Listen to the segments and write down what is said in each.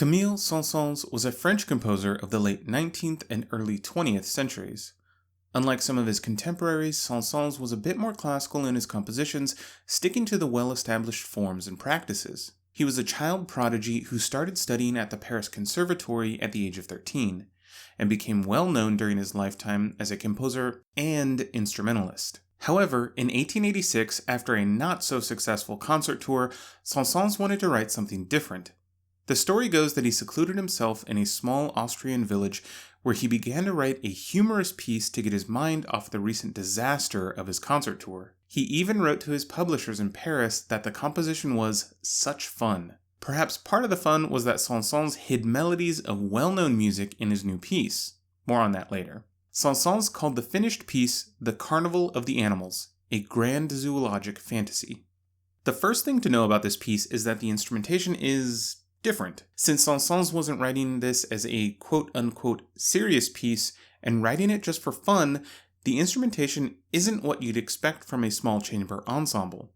Camille Saint-Saëns was a French composer of the late 19th and early 20th centuries. Unlike some of his contemporaries, Saint-Saëns was a bit more classical in his compositions, sticking to the well-established forms and practices. He was a child prodigy who started studying at the Paris Conservatory at the age of 13, and became well known during his lifetime as a composer and instrumentalist. However, in 1886, after a not-so-successful concert tour, Saint-Saëns wanted to write something different. The story goes that he secluded himself in a small Austrian village where he began to write a humorous piece to get his mind off the recent disaster of his concert tour. He even wrote to his publishers in Paris that the composition was such fun. Perhaps part of the fun was that Saint-Saëns hid melodies of well-known music in his new piece. More on that later. Saint-Saëns called the finished piece the Carnival of the Animals, a grand zoologic fantasy. The first thing to know about this piece is that the instrumentation is different. Since Saint-Saëns wasn't writing this as a quote-unquote serious piece and writing it just for fun, the instrumentation isn't what you'd expect from a small chamber ensemble.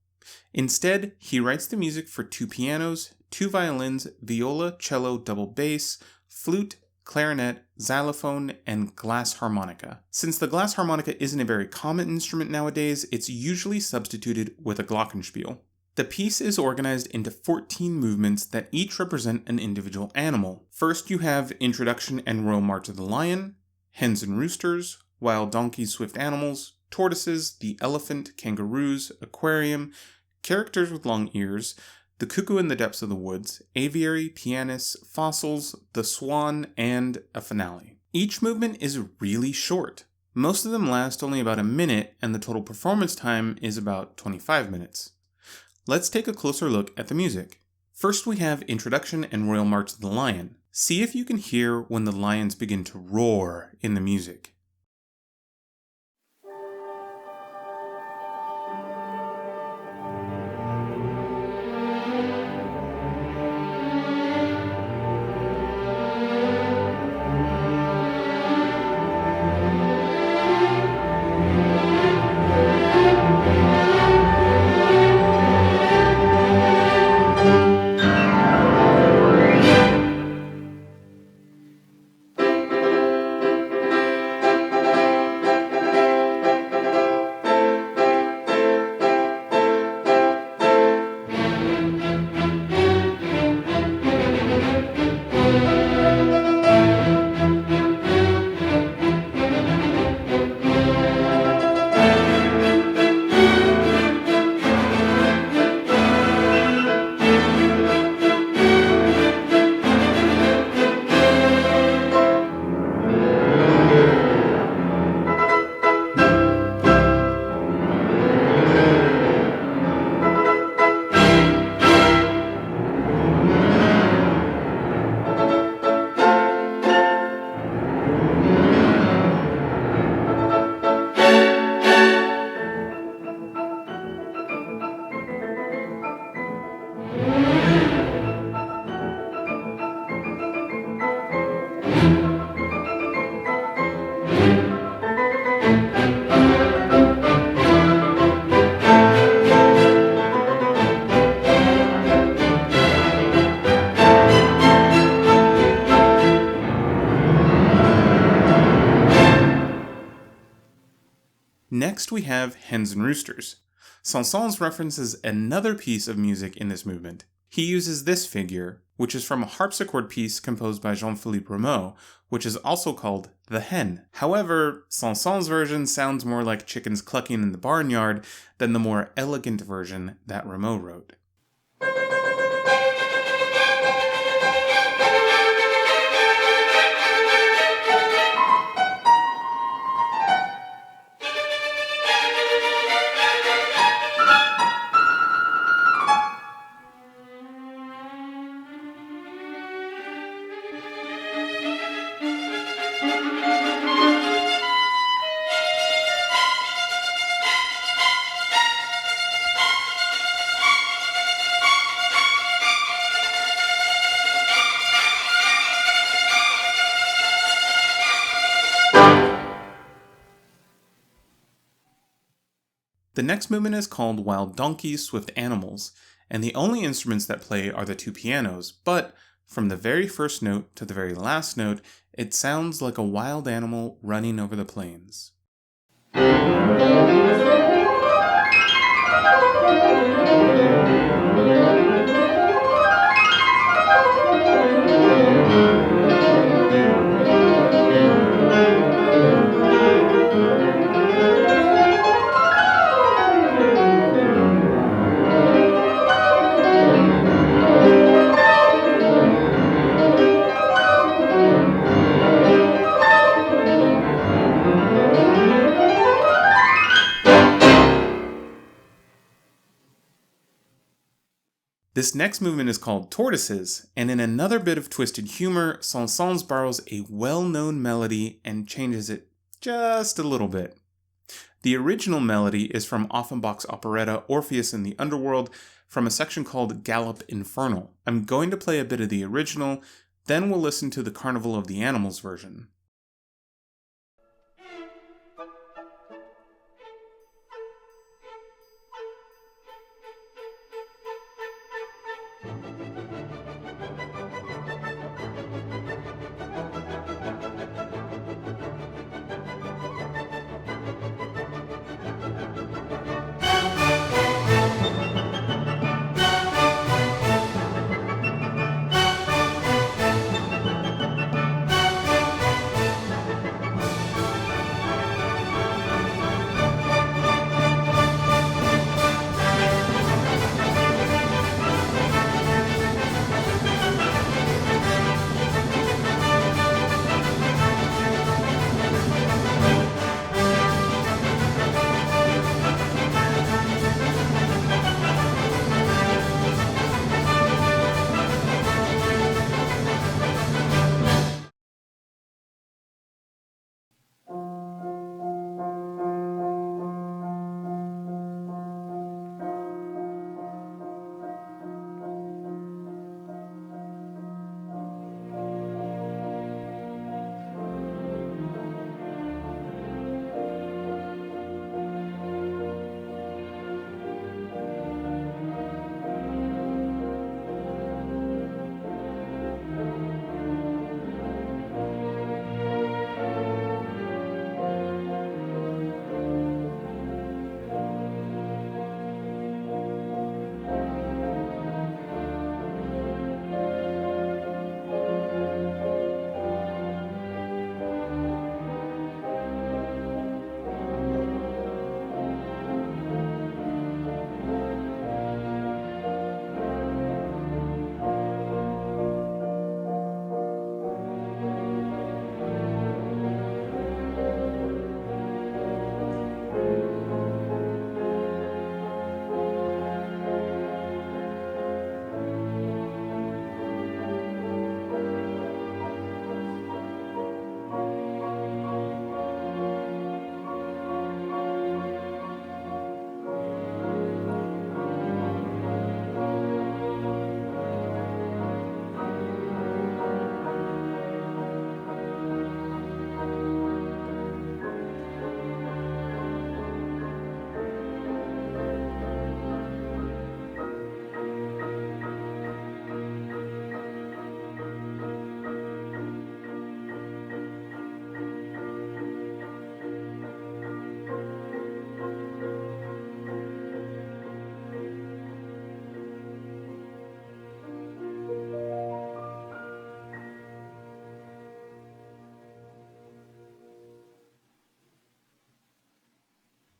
Instead, he writes the music for 2 pianos, 2 violins, viola, cello, double bass, flute, clarinet, xylophone, and glass harmonica. Since the glass harmonica isn't a very common instrument nowadays, it's usually substituted with a glockenspiel. The piece is organized into 14 movements that each represent an individual animal. First you have Introduction and Royal March of the Lion, Hens and Roosters, Wild Donkeys, Swift Animals, Tortoises, the Elephant, Kangaroos, Aquarium, Characters with Long Ears, The Cuckoo in the Depths of the Woods, Aviary, Pianists, Fossils, The Swan, and a finale. Each movement is really short. Most of them last only about a minute, and the total performance time is about 25 minutes. Let's take a closer look at the music. First we have Introduction and Royal March of the Lion. See if you can hear when the lions begin to roar in the music. Next we have Hens and Roosters. Saint-Saëns references another piece of music in this movement. He uses this figure, which is from a harpsichord piece composed by Jean-Philippe Rameau, which is also called The Hen. However, Saint-Saëns' version sounds more like chickens clucking in the barnyard than the more elegant version that Rameau wrote. The next movement is called Wild Donkeys, Swift Animals, and the only instruments that play are the 2 pianos, but From the very first note to the very last note, it sounds like a wild animal running over the plains. This next movement is called Tortoises, and in another bit of twisted humor, Saint-Saëns borrows a well-known melody and changes it just a little bit. The original melody is from Offenbach's operetta Orpheus in the Underworld, from a section called Galop Infernal. I'm going to play a bit of the original, then we'll listen to the Carnival of the Animals version.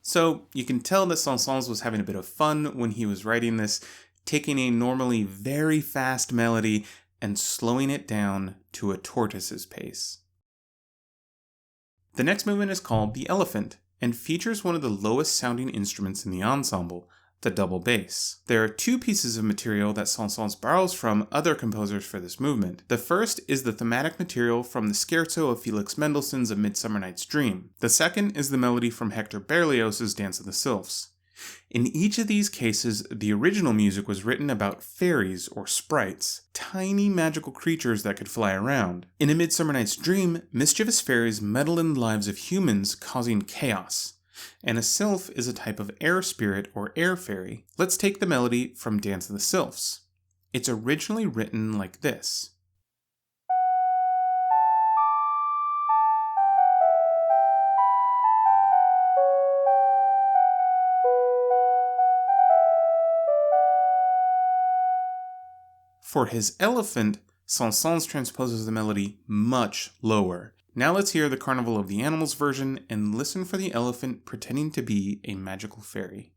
So you can tell that Saint-Saëns was having a bit of fun when he was writing this, taking a normally very fast melody and slowing it down to a tortoise's pace. The next movement is called The Elephant, and features one of the lowest sounding instruments in the ensemble, the double bass. There are two pieces of material that Saint-Saëns borrows from other composers for this movement. The first is the thematic material from the scherzo of Felix Mendelssohn's A Midsummer Night's Dream. The second is the melody from Hector Berlioz's Dance of the Sylphs. In each of these cases, the original music was written about fairies or sprites, tiny magical creatures that could fly around. In A Midsummer Night's Dream, mischievous fairies meddle in the lives of humans, causing chaos. And a sylph is a type of air spirit or air fairy. Let's take the melody from Dance of the Sylphs. It's originally written like this. For his elephant, Saint-Saëns transposes the melody much lower. Now let's hear the Carnival of the Animals version and listen for the elephant pretending to be a magical fairy.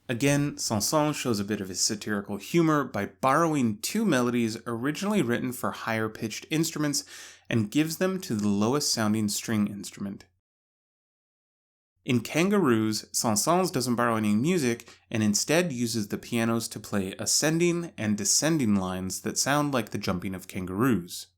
Again, Saint-Saëns shows a bit of his satirical humor by borrowing two melodies originally written for higher-pitched instruments and gives them to the lowest-sounding string instrument. In Kangaroos, Saint-Saëns doesn't borrow any music and instead uses the pianos to play ascending and descending lines that sound like the jumping of kangaroos.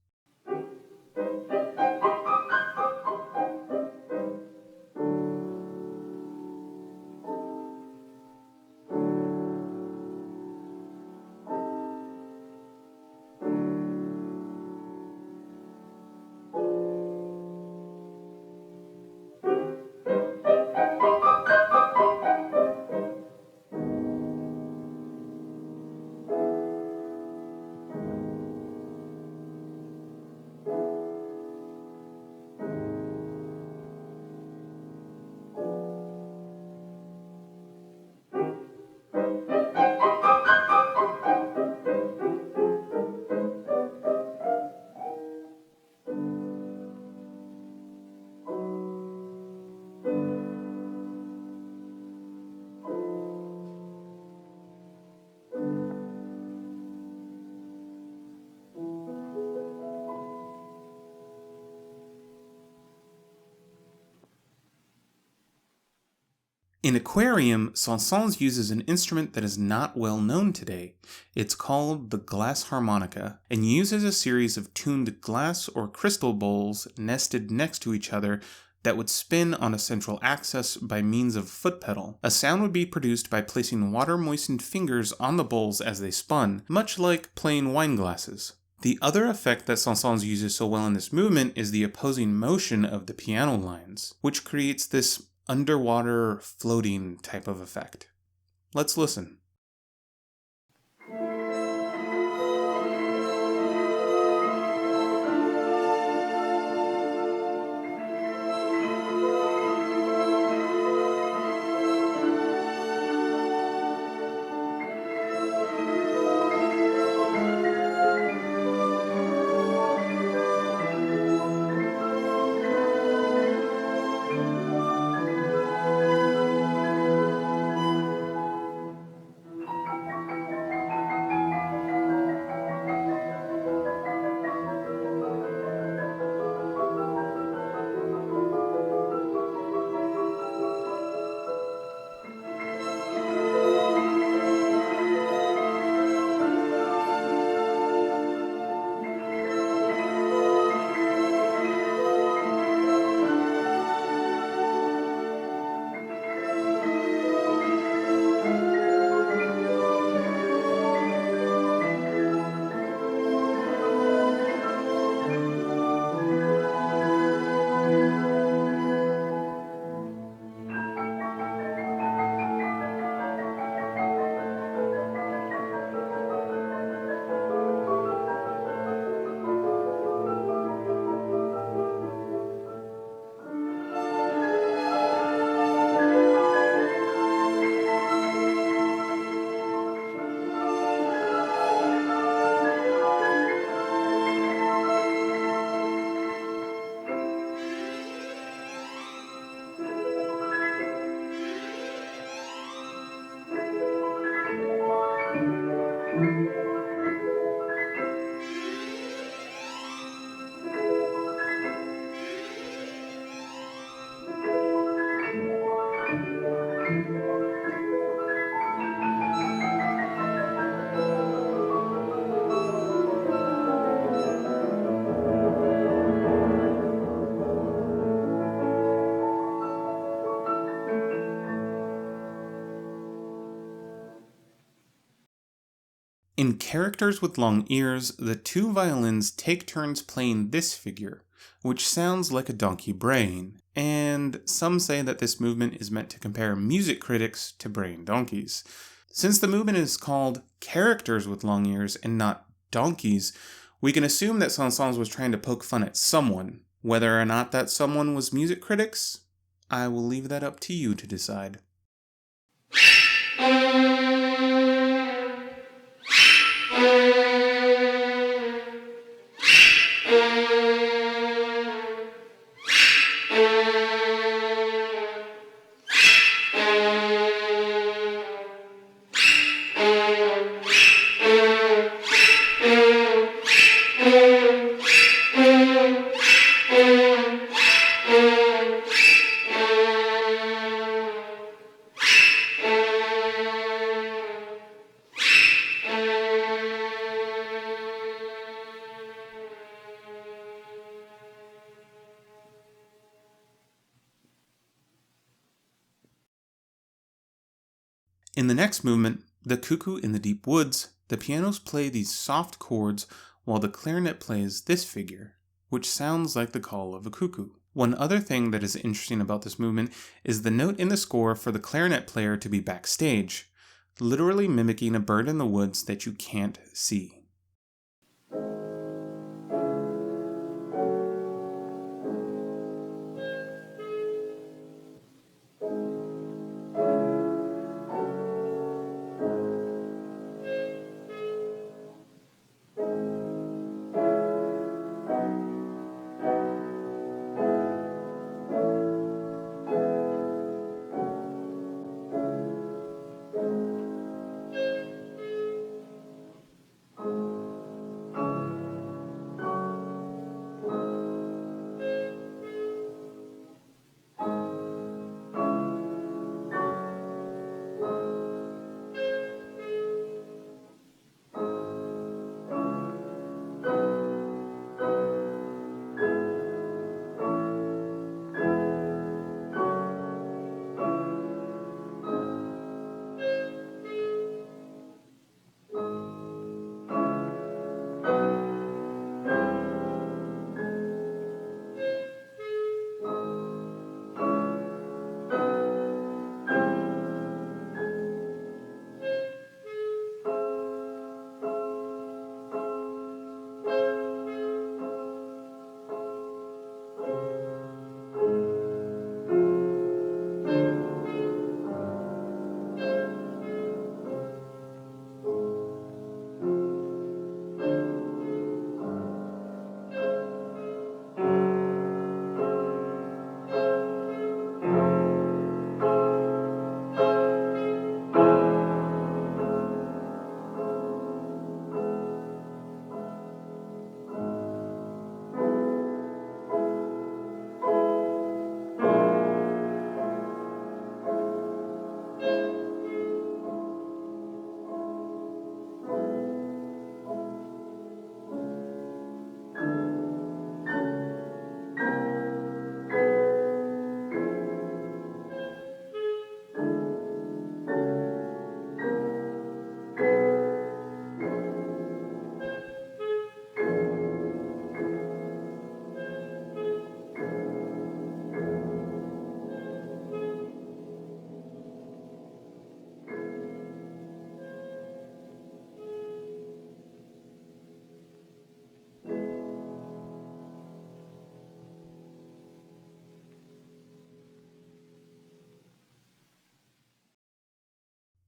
In aquarium, Saint-Saëns uses an instrument that is not well known today. It's called the glass harmonica, and uses a series of tuned glass or crystal bowls nested next to each other that would spin on a central axis by means of a foot pedal. A sound would be produced by placing water-moistened fingers on the bowls as they spun, much like playing wine glasses. The other effect that Saint-Saëns uses so well in this movement is the opposing motion of the piano lines, which creates this underwater floating type of effect. Let's listen. In Characters with Long Ears, the two violins take turns playing this figure, which sounds like a donkey braying, and some say that this movement is meant to compare music critics to braying donkeys. Since the movement is called Characters with Long Ears and not donkeys, we can assume that Saint-Saëns was trying to poke fun at someone. Whether or not that someone was music critics, I will leave that up to you to decide. In the next movement, The Cuckoo in the Deep Woods, the pianos play these soft chords while the clarinet plays this figure, which sounds like the call of a cuckoo. One other thing that is interesting about this movement is the note in the score for the clarinet player to be backstage, literally mimicking a bird in the woods that you can't see.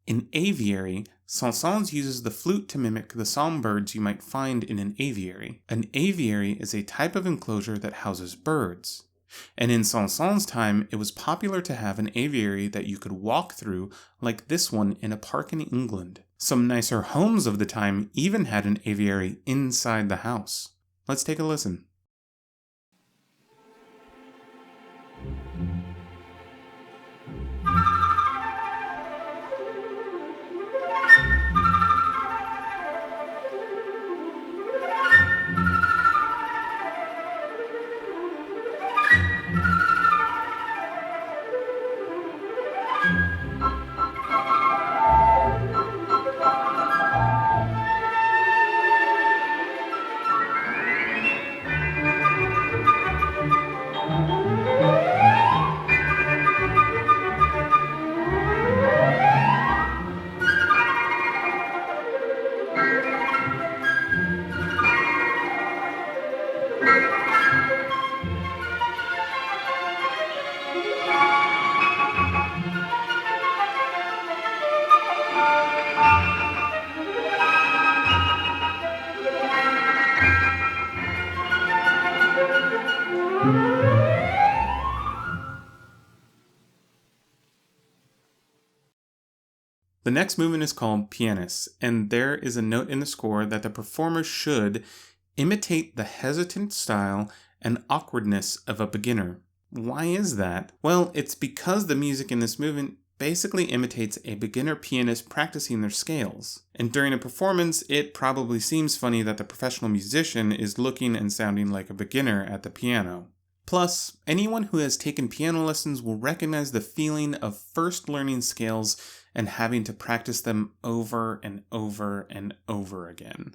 In aviary, Saint-Saëns uses the flute to mimic the songbirds you might find in an aviary. An aviary is a type of enclosure that houses birds. And in Saint-Saëns' time, it was popular to have an aviary that you could walk through like this one in a park in England. Some nicer homes of the time even had an aviary inside the house. Let's take a listen. The next movement is called Pianist, and there is a note in the score that the performer should imitate the hesitant style and awkwardness of a beginner. Why is that? Well, it's because the music in this movement basically imitates a beginner pianist practicing their scales. And during a performance, it probably seems funny that the professional musician is looking and sounding like a beginner at the piano. Plus, anyone who has taken piano lessons will recognize the feeling of first learning scales and having to practice them over and over and over again.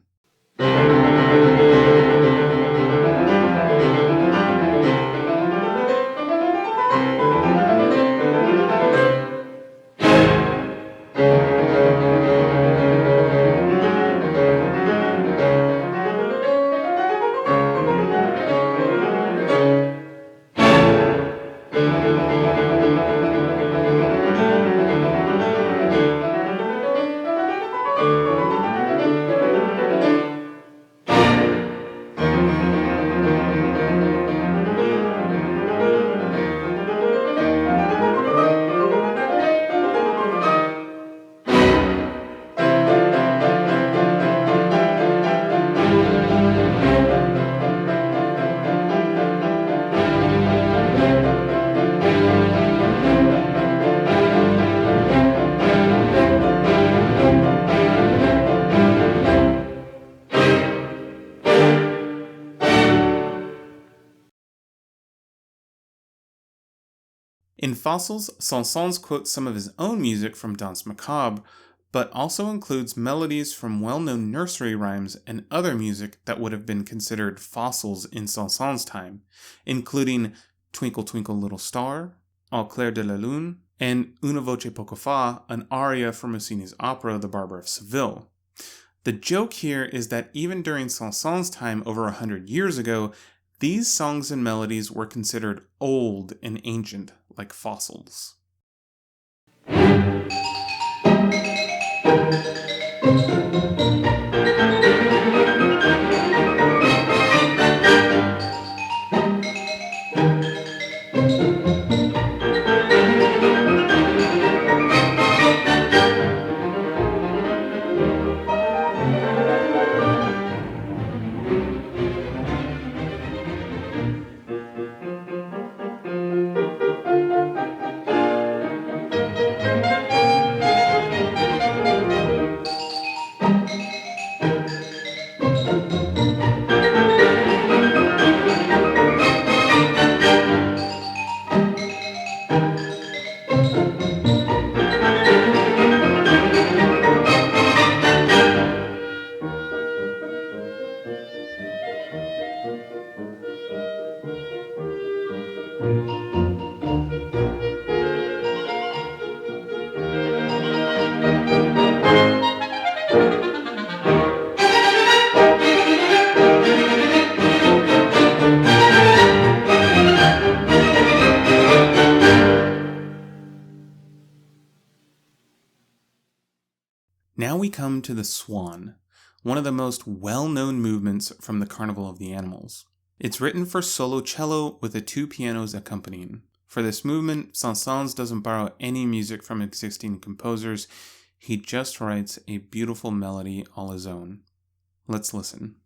In Fossils, Saint-Saëns quotes some of his own music from Danse Macabre, but also includes melodies from well-known nursery rhymes and other music that would have been considered fossils in Saint-Saëns' time, including Twinkle Twinkle Little Star, Au clair de la lune, and Una voce poco fa, an aria from Rossini's opera The Barber of Seville. The joke here is that even during Saint-Saëns' time over 100 years ago, these songs and melodies were considered old and ancient, like fossils. Now we come to the swan, one of the most well-known movements from the Carnival of the Animals. It's written for solo cello with the two pianos accompanying. For this movement, Saint-Saëns doesn't borrow any music from existing composers, he just writes a beautiful melody all his own. Let's listen.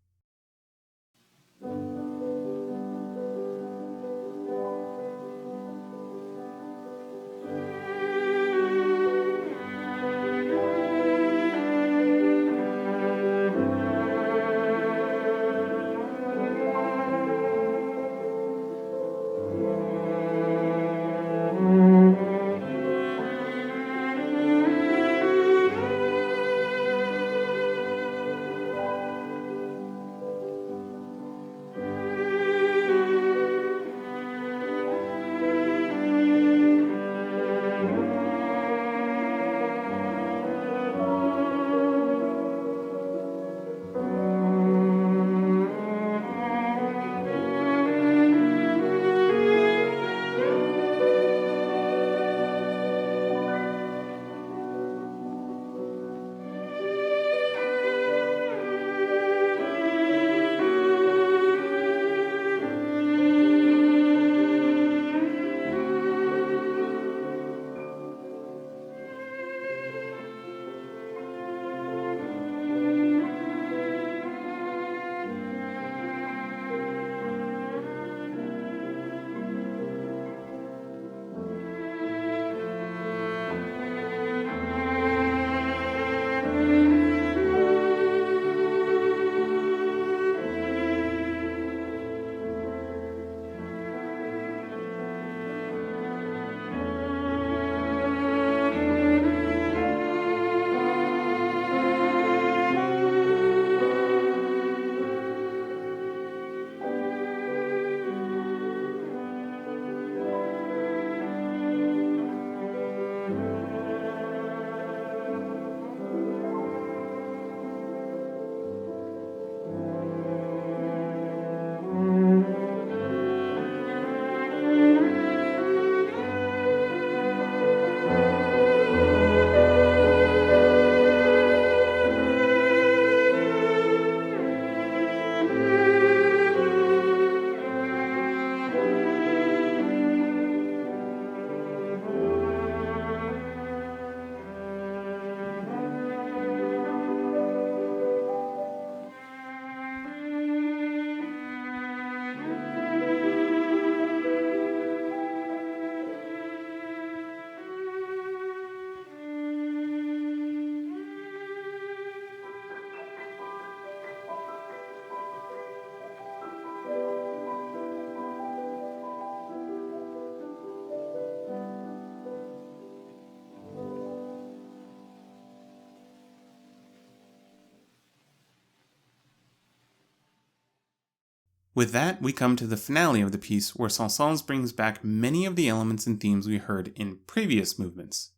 With that, we come to the finale of the piece, where Saint-Saëns brings back many of the elements and themes we heard in previous movements.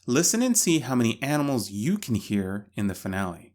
Listen and see how many animals you can hear in the finale.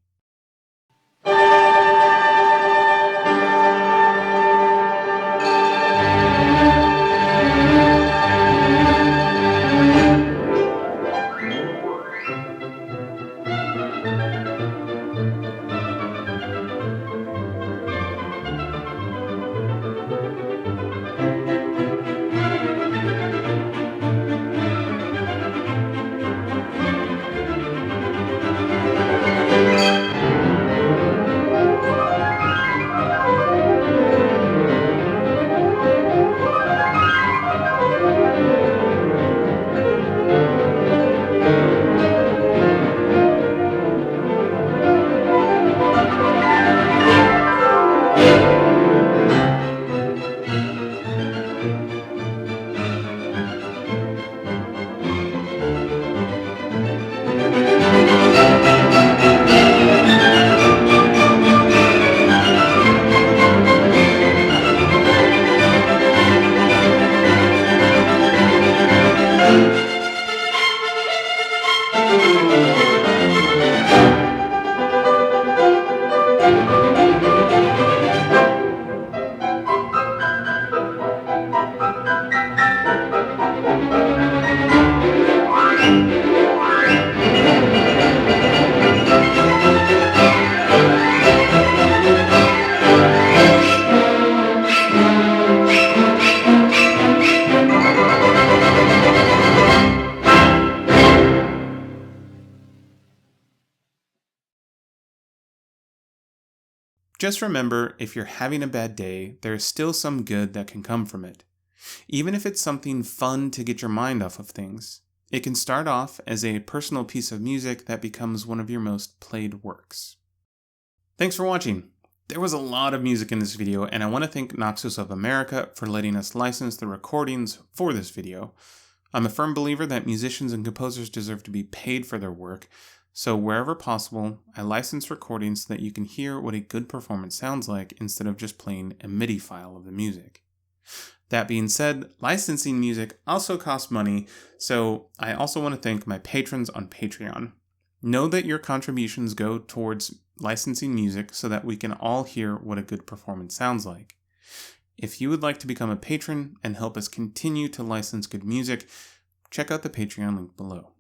Just remember, if you're having a bad day, there is still some good that can come from it. Even if it's something fun to get your mind off of things, it can start off as a personal piece of music that becomes one of your most played works. Thanks for watching. There was a lot of music in this video, and I want to thank Naxos of America for letting us license the recordings for this video. I'm a firm believer that musicians and composers deserve to be paid for their work, so wherever possible, I license recordings so that you can hear what a good performance sounds like instead of just playing a MIDI file of the music. That being said, licensing music also costs money, so I also want to thank my patrons on Patreon. Know that your contributions go towards licensing music so that we can all hear what a good performance sounds like. If you would like to become a patron and help us continue to license good music, check out the Patreon link below.